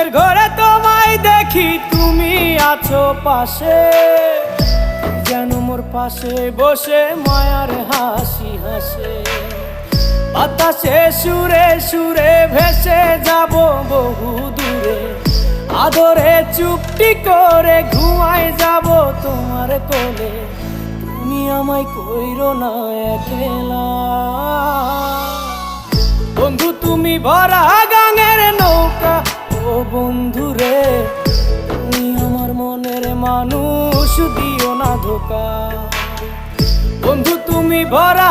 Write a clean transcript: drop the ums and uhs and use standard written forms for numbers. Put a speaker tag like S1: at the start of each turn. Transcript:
S1: ঘুমের ঘরে তোমায় দেখি, তুমি আছো পাশে, যেন মোর পাশে বসে মায়ার হাসি হাসে। বাতাসে সুরে সুরে ভেসে যাব বহু দূরে, আদরে চুপটি করে ঘুমায় যাব তোমার কোলে। তুমি আমায় কইরো না একলা বন্ধু, তুমি ভরা গাঙের নৌকা। ও বন্ধু রে, তুমি আমার মনের মানুষ, দিও না ধোকা। বন্ধু তুমি ভরা